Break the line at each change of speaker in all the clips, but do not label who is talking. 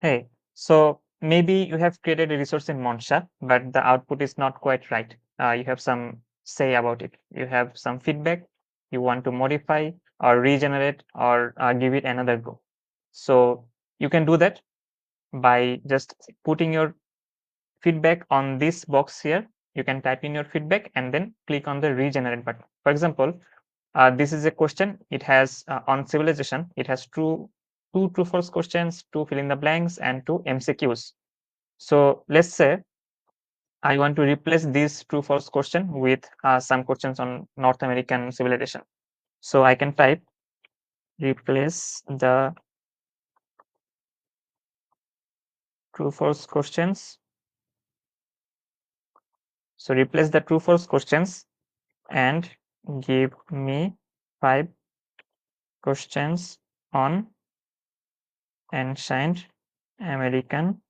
Hey, so maybe you have created a resource in Monsha, but the output is not quite right. You have some say about it. You have some feedback. You want to modify or regenerate or give it another go. So you can do that by just putting your feedback on this box here. You can type in your feedback and then click on the regenerate button. For example, this is a question. It has on civilization. It has two true false questions, two fill in the blanks, and two MCQs. So let's say I want to replace this true false question with some questions on North American civilization. So I can type replace the true false questions. So replace the true false questions and give me 5 questions on ancient American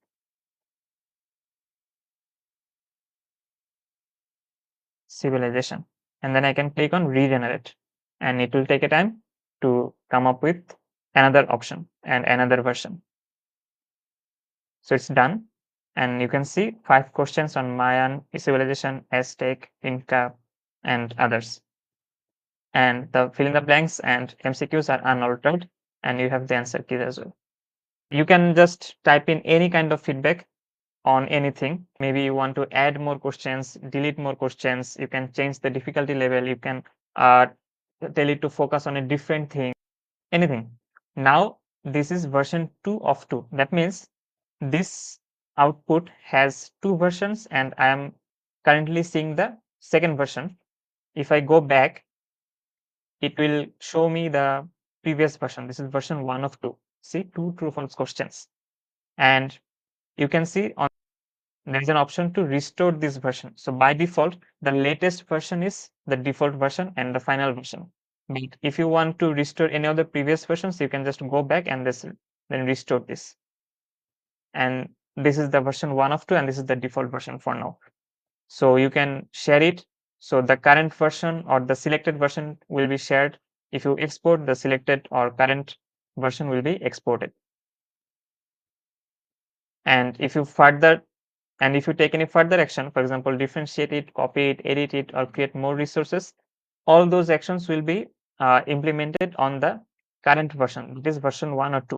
civilization. And then I can click on regenerate, and it will take a time to come up with another option and another version. So it's done. And you can see 5 questions on Mayan civilization, Aztec, Inca, and others. And the fill in the blanks and MCQs are unaltered, and you have the answer keys as well. You can just type in any kind of feedback on anything. Maybe you want to add more questions, delete more questions. You can change the difficulty level. You can tell it to focus on a different thing, anything. Now, this is version 2 of 2. That means this output has 2 versions, and I am currently seeing the second version. If I go back, it will show me the previous version. This is version 1 of 2. See, 2 true false questions. And you can see on there is an option to restore this version. So by default, the latest version is the default version and the final version. But if you want to restore any of the previous versions, you can just go back and then restore this. And this is the version 1 of 2, and this is the default version for now. So you can share it. So the current version or the selected version will be shared. If you export, the selected or current version will be exported. And if you take any further action, for example, differentiate it, copy it, edit it, or create more resources, all those actions will be implemented on the current version. It is version 1 or 2.